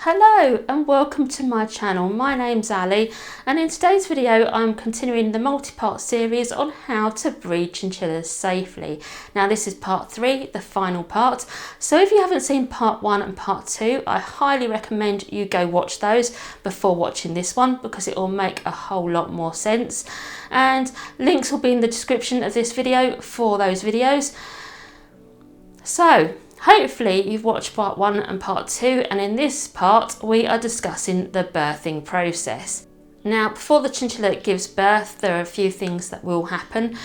Hello and welcome to my channel. My name's Ali and in today's video I'm continuing the multi-part series on how to breed chinchillas safely. Now this is part 3, the final part. So if you haven't seen part 1 and part 2, I highly recommend you go watch those before watching this one because it will make a whole lot more sense. And links will be in the description of this video for those videos. So hopefully you've watched part 1 and part 2, and in this part we are discussing the birthing process. Now before the chinchilla gives birth there are a few things that will happen.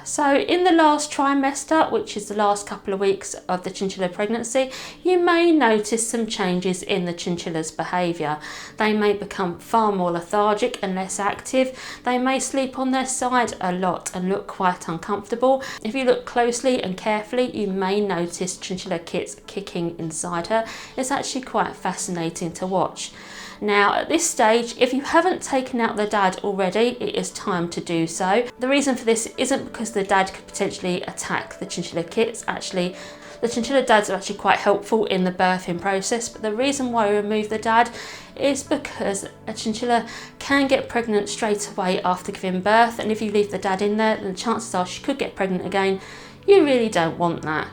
So in the last trimester, which is the last couple of weeks of the chinchilla pregnancy, you may notice some changes in the chinchilla's behaviour. They may become far more lethargic and less active. They may sleep on their side a lot and look quite uncomfortable. If you look closely and carefully, you may notice chinchilla kits kicking inside her. It's actually quite fascinating to watch. Now at this stage, if you haven't taken out the dad already, it is time to do so. The reason for this isn't because the dad could potentially attack the chinchilla kits. Actually, the chinchilla dads are actually quite helpful in the birthing process, but the reason why we remove the dad is because a chinchilla can get pregnant straight away after giving birth, and if you leave the dad in there, then the chances are she could get pregnant again. You really don't want that.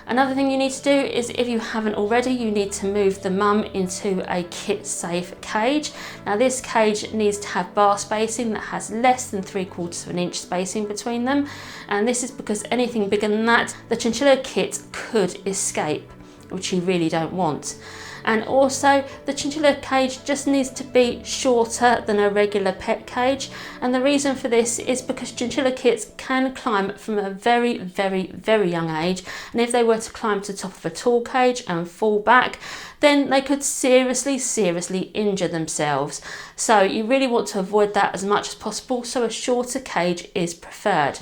Another thing you need to do is, if you haven't already, you need to move the mum into a kit safe cage. Now this cage needs to have bar spacing that has less than 3/4 of an inch spacing between them, and this is because anything bigger than that, the chinchilla kit could escape, which you really don't want. And also the chinchilla cage just needs to be shorter than a regular pet cage, and the reason for this is because chinchilla kits can climb from a very young age, and if they were to climb to the top of a tall cage and fall back, then they could seriously injure themselves. So you really want to avoid that as much as possible, so a shorter cage is preferred.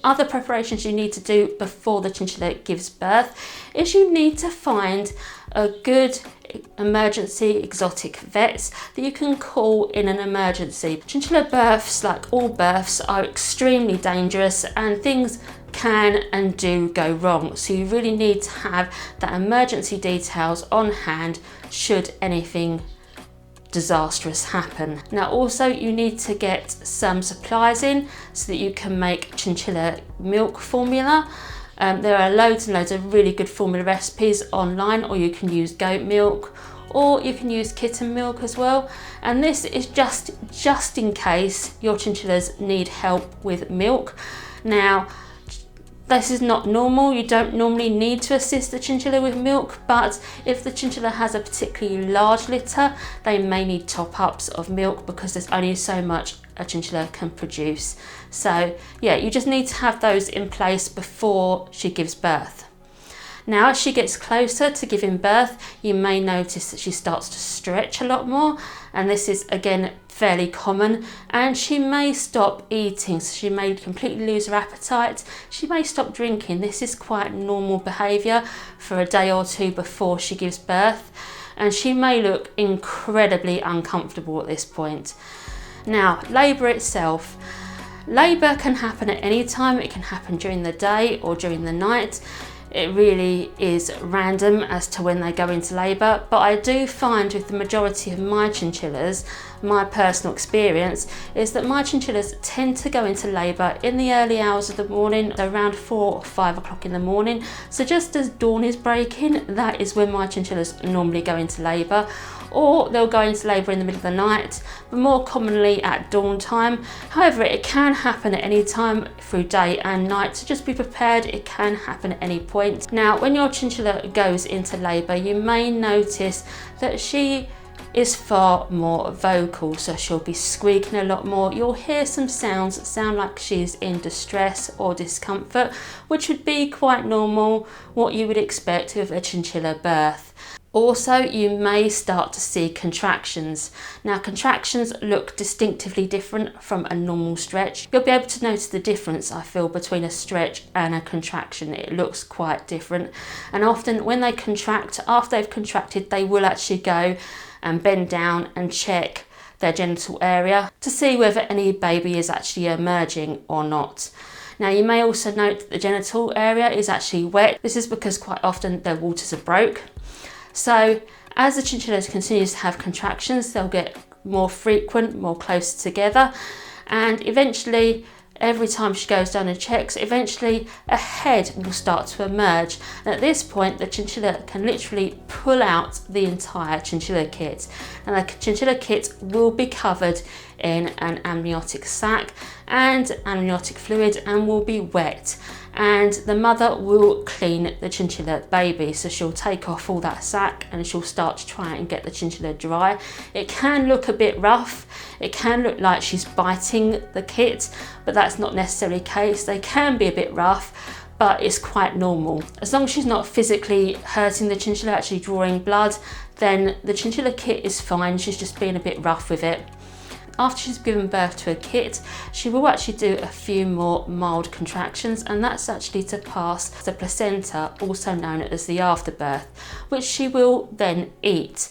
Other preparations you need to do before the chinchilla gives birth is you need to find a good emergency exotic vet that you can call in an emergency. Chinchilla births, like all births, are extremely dangerous and things can and do go wrong. So you really need to have that emergency details on hand should anything disastrous happen. Now also you need to get some supplies in so that you can make chinchilla milk formula. There are loads and loads of really good formula recipes online, or you can use goat milk, or you can use kitten milk as well. And this is just in case your chinchillas need help with milk. Now this is not normal. You don't normally need to assist the chinchilla with milk, but if the chinchilla has a particularly large litter, they may need top-ups of milk because there's only so much a chinchilla can produce. So yeah, you just need to have those in place before she gives birth. Now as she gets closer to giving birth, you may notice that she starts to stretch a lot more, and this is again fairly common, and she may stop eating, so she may completely lose her appetite. She may stop drinking. This is quite normal behaviour for a day or two before she gives birth, and she may look incredibly uncomfortable at this point. Now labour itself. Labour can happen at any time. It can happen during the day or during the night. It really is random as to when they go into labour, but I do find with the majority of my chinchillas, my personal experience is that my chinchillas tend to go into labour in the early hours of the morning, around 4 or 5 o'clock in the morning. So just as dawn is breaking, that is when my chinchillas normally go into labour, or they'll go into labour in the middle of the night, but more commonly at dawn time. However, it can happen at any time through day and night, so just be prepared, it can happen at any point. Now when your chinchilla goes into labour, you may notice that she is far more vocal, so she'll be squeaking a lot more. You'll hear some sounds that sound like she's in distress or discomfort, which would be quite normal, what you would expect with a chinchilla birth. Also, you may start to see contractions. Now contractions look distinctively different from a normal stretch. You'll be able to notice the difference, I feel, between a stretch and a contraction. It looks quite different, and often when they contract, after they've contracted, they will actually go and bend down and check their genital area to see whether any baby is actually emerging or not. Now you may also note that the genital area is actually wet. This is because quite often their waters are broke. So As the chinchilla continues to have contractions, they'll get more frequent, more close together, and eventually, every time she goes down and checks, eventually a head will start to emerge. And at this point, the chinchilla can literally pull out the entire chinchilla kit. And the chinchilla kit will be covered in an amniotic sac and amniotic fluid and will be wet. And the mother will clean the chinchilla baby. So she'll take off all that sac and she'll start to try and get the chinchilla dry. It can look a bit rough. It can look like she's biting the kit, but that's not necessarily the case. They can be a bit rough, but it's quite normal. As long as she's not physically hurting the chinchilla, actually drawing blood, then the chinchilla kit is fine. She's just being a bit rough with it. After she's given birth to a kit, she will actually do a few more mild contractions, and that's actually to pass the placenta, also known as the afterbirth, which she will then eat.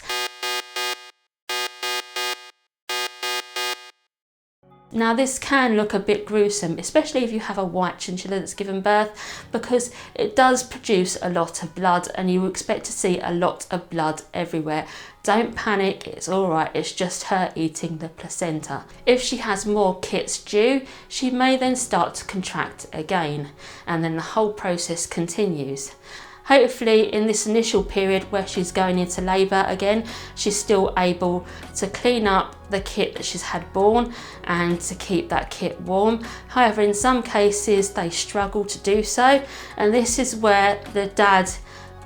Now this can look a bit gruesome, especially if you have a white chinchilla that's given birth, because it does produce a lot of blood and you expect to see a lot of blood everywhere. Don't panic, it's alright, it's just her eating the placenta. If she has more kits due, she may then start to contract again, and then the whole process continues. Hopefully in this initial period where she's going into labour again, she's still able to clean up the kit that she's had born and to keep that kit warm. However, in some cases they struggle to do so, and this is where the dad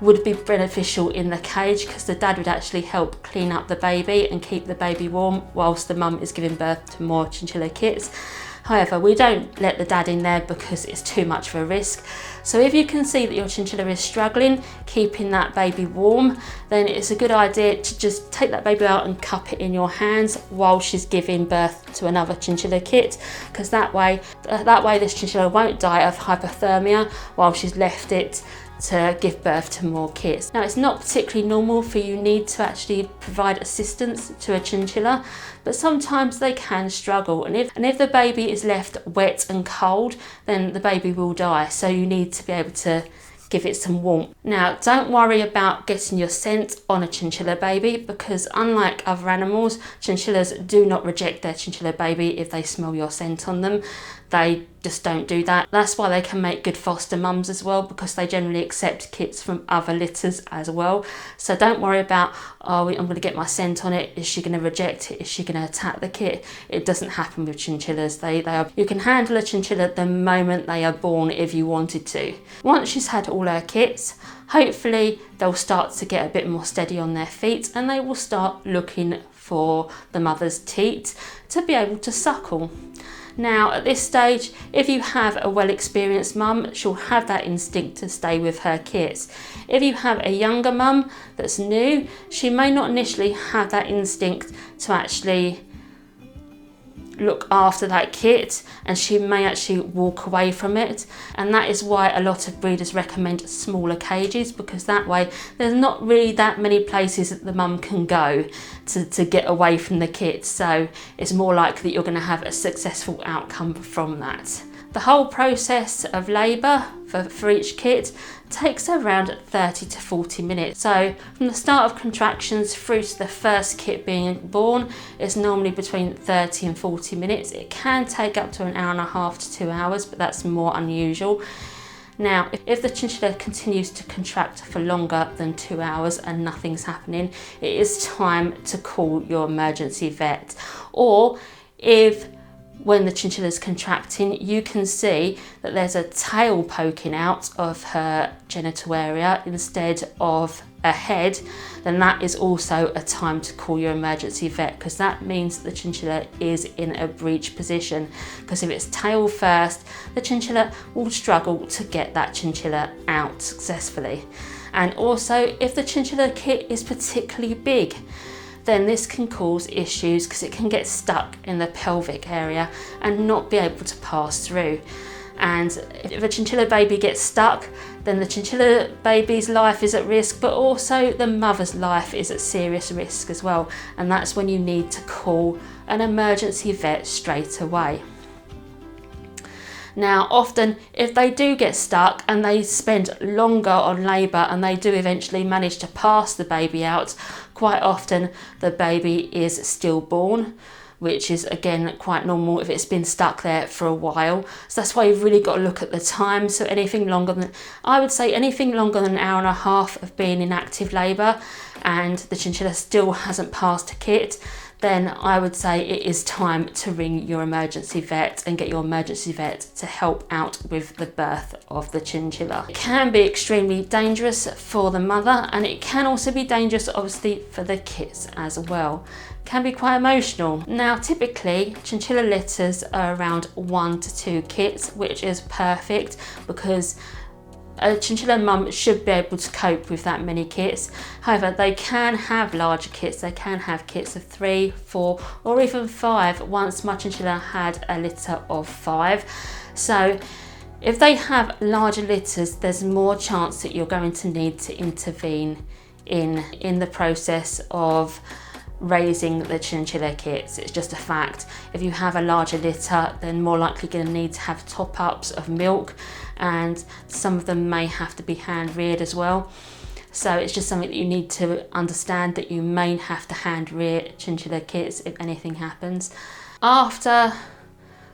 would be beneficial in the cage, because the dad would actually help clean up the baby and keep the baby warm whilst the mum is giving birth to more chinchilla kits. However, we don't let the dad in there because it's too much of a risk. So if you can see that your chinchilla is struggling keeping that baby warm, then it's a good idea to just take that baby out and cup it in your hands while she's giving birth to another chinchilla kit, because that way this chinchilla won't die of hypothermia while she's left it to give birth to more kits. Now, it's not particularly normal for you need to actually provide assistance to a chinchilla, but sometimes they can struggle, and if the baby is left wet and cold, then the baby will die, so you need to be able to give it some warmth. Now, don't worry about getting your scent on a chinchilla baby, because unlike other animals, chinchillas do not reject their chinchilla baby if they smell your scent on them. They just don't do that. That's why they can make good foster mums as well, because they generally accept kits from other litters as well. So don't worry about, oh, I'm going to get my scent on it. Is she going to reject it? Is she going to attack the kit? It doesn't happen with chinchillas. You can handle a chinchilla the moment they are born if you wanted to. Once she's had all her kits, hopefully they'll start to get a bit more steady on their feet, and they will start looking for the mother's teat to be able to suckle. Now, at this stage, if you have a well-experienced mum, she'll have that instinct to stay with her kits. If you have a younger mum that's new, she may not initially have that instinct to actually look after that kit, and she may actually walk away from it, and that is why a lot of breeders recommend smaller cages, because that way there's not really that many places that the mum can go to get away from the kit, so it's more likely that you're going to have a successful outcome from that. The whole process of labour for each kit takes around 30 to 40 minutes. So from the start of contractions through to the first kit being born is normally between 30 and 40 minutes. It can take up to an hour and a half to 2 hours, but that's more unusual. Now, if the chinchilla continues to contract for longer than 2 hours and nothing's happening, it is time to call your emergency vet. Or if when the chinchilla is contracting, you can see that there's a tail poking out of her genital area instead of a head, then that is also a time to call your emergency vet, because that means the chinchilla is in a breech position. Because if it's tail first, the chinchilla will struggle to get that chinchilla out successfully. And also, if the chinchilla kit is particularly big, then this can cause issues because it can get stuck in the pelvic area and not be able to pass through. And if a chinchilla baby gets stuck, then the chinchilla baby's life is at risk, but also the mother's life is at serious risk as well. And that's when you need to call an emergency vet straight away. Now, often if they do get stuck and they spend longer on labour and they do eventually manage to pass the baby out, quite often the baby is stillborn, which is again quite normal if it's been stuck there for a while. So that's why you've really got to look at the time. So anything longer than, I would say anything longer than an hour and a half of being in active labour and the chinchilla still hasn't passed a kit, then I would say it is time to ring your emergency vet and get your emergency vet to help out with the birth of the chinchilla. It can be extremely dangerous for the mother, and it can also be dangerous obviously for the kits as well. It can be quite emotional. Now typically chinchilla litters are around 1 to 2 kits, which is perfect because a chinchilla mum should be able to cope with that many kits. However, they can have larger kits. They can have kits of 3, 4 or even 5. Once my chinchilla had a litter of 5. So if they have larger litters, there's more chance that you're going to need to intervene in the process of raising the chinchilla kits. It's just a fact. If you have a larger litter, then more likely going to need to have top-ups of milk, and some of them may have to be hand reared as well. So it's just something that you need to understand, that you may have to hand rear chinchilla kits if anything happens. After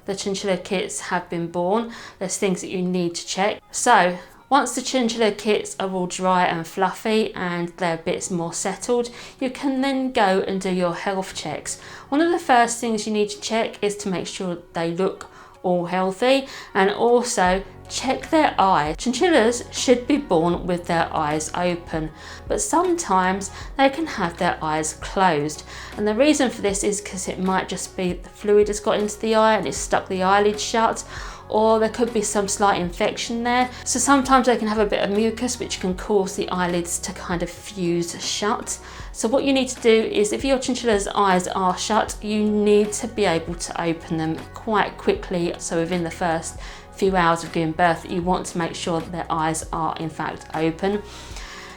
the chinchilla kits have been born, there's things that you need to check. So once the chinchilla kits are all dry and fluffy and they're bits more settled, you can then go and do your health checks. One of the first things you need to check is to make sure they look all healthy, and also check their eyes. Chinchillas should be born with their eyes open, but sometimes they can have their eyes closed, and the reason for this is because it might just be the fluid has got into the eye and it's stuck the eyelid shut, or there could be some slight infection there. So sometimes they can have a bit of mucus which can cause the eyelids to kind of fuse shut. So what you need to do is, if your chinchilla's eyes are shut, you need to be able to open them quite quickly. So within the first few hours of giving birth, you want to make sure that their eyes are in fact open.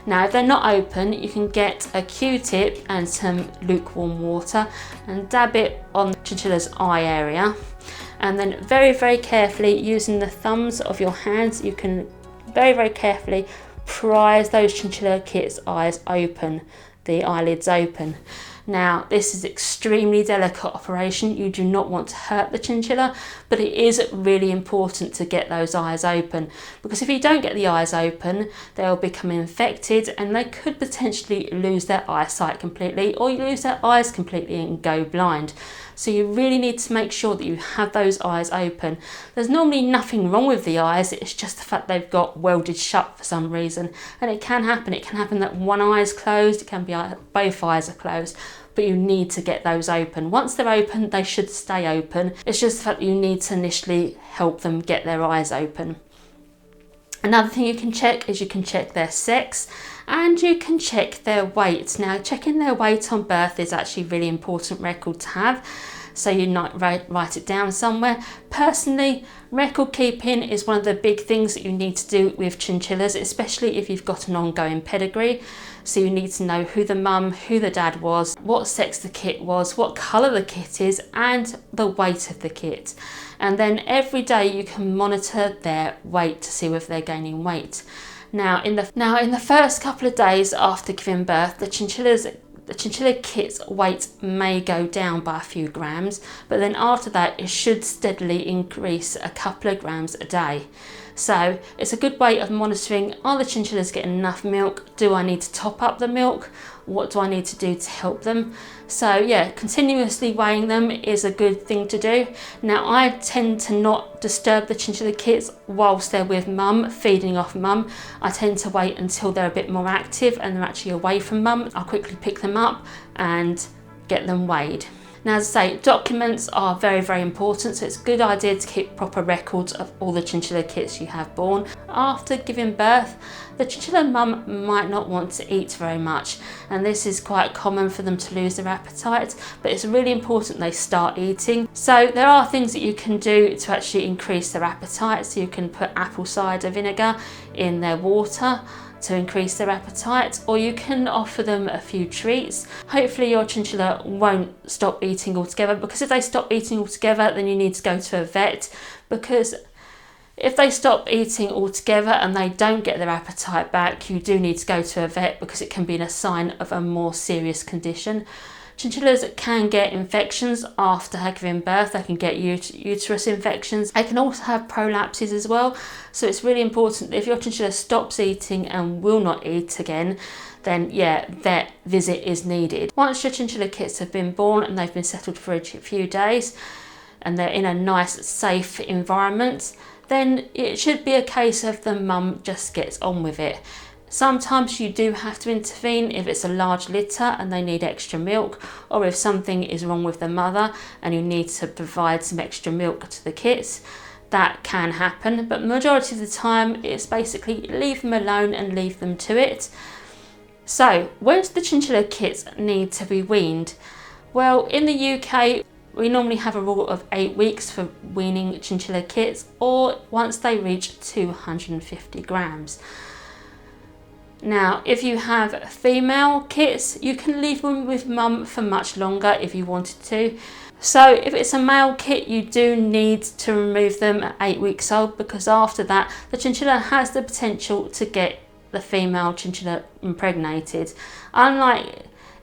Now if they're not open, you can get a Q-tip and some lukewarm water and dab it on the chinchilla's eye area, and then very, very carefully using the thumbs of your hands, you can very, very carefully prise those chinchilla kits' eyes open, the eyelids open. Now this is extremely delicate operation. You do not want to hurt the chinchilla, but it is really important to get those eyes open, because if you don't get the eyes open, they'll become infected and they could potentially lose their eyesight completely, or lose their eyes completely and go blind. So you really need to make sure that you have those eyes open. There's normally nothing wrong with the eyes, it's just the fact they've got welded shut for some reason. And it can happen. It can happen that one eye is closed, it can be both eyes are closed, but you need to get those open. Once they're open, they should stay open. It's just the fact that you need to initially help them get their eyes open. Another thing you can check is you can check their sex and you can check their weight. Now checking their weight on birth is actually a really important record to have, so you might write it down somewhere. Personally, record keeping is one of the big things that you need to do with chinchillas, especially if you've got an ongoing pedigree. So you need to know who the mum, who the dad was, what sex the kit was, what colour the kit is, and the weight of the kit. And then every day you can monitor their weight to see if they're gaining weight. Now in the first couple of days after giving birth, the chinchilla kit's weight may go down by a few grams, but then after that it should steadily increase a couple of grams a day. So it's a good way of monitoring, are the chinchillas getting enough milk? Do I need to top up the milk? What do I need to do to help them? So yeah, continuously weighing them is a good thing to do. Now I tend to not disturb the chinchilla kits whilst they're with mum, feeding off mum. I tend to wait until they're a bit more active and they're actually away from mum. I'll quickly pick them up and get them weighed. Now, as I say, documents are very, very important, so it's a good idea to keep proper records of all the chinchilla kits you have born. After giving birth, the chinchilla mum might not want to eat very much, and this is quite common for them to lose their appetite, but it's really important they start eating. So there are things that you can do to actually increase their appetite. So you can put apple cider vinegar in their water to increase their appetite, or you can offer them a few treats. Hopefully your chinchilla won't stop eating altogether, because if they stop eating altogether then you need to go to a vet, because If they stop eating altogether and they don't get their appetite back, you do need to go to a vet because it can be a sign of a more serious condition. Chinchillas can get infections after giving birth. They can get uterus infections. They can also have prolapses as well. So it's really important that if your chinchilla stops eating and will not eat again, then yeah, vet visit is needed. Once your chinchilla kits have been born and they've been settled for a few days and they're in a nice, safe environment, then it should be a case of the mum just gets on with it. Sometimes you do have to intervene if it's a large litter and they need extra milk, or if something is wrong with the mother and you need to provide some extra milk to the kits. That can happen, but majority of the time it's basically leave them alone and leave them to it. So when do the chinchilla kits need to be weaned? Well, in the UK we normally have a rule of 8 weeks for weaning chinchilla kits, or once they reach 250 grams. Now, if you have female kits, you can leave them with mum for much longer if you wanted to. So if it's a male kit, you do need to remove them at 8 weeks old, because after that, the chinchilla has the potential to get the female chinchilla impregnated.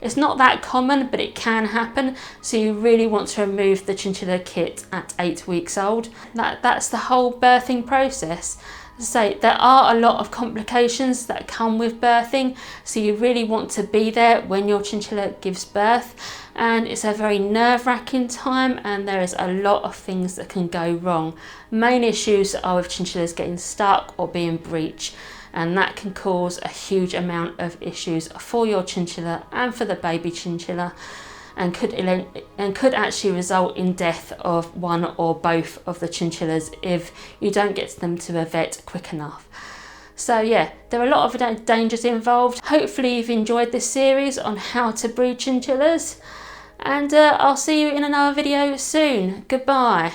It's not that common, but it can happen. So you really want to remove the chinchilla kit at 8 weeks old. That's the whole birthing process. So there are a lot of complications that come with birthing, so you really want to be there when your chinchilla gives birth, and it's a very nerve-wracking time and there is a lot of things that can go wrong. Main issues are with chinchillas getting stuck or being breech, and that can cause a huge amount of issues for your chinchilla and for the baby chinchilla, and could actually result in death of one or both of the chinchillas if you don't get them to a vet quick enough. So yeah, there are a lot of dangers involved. Hopefully you've enjoyed this series on how to breed chinchillas, and I'll see you in another video soon. Goodbye.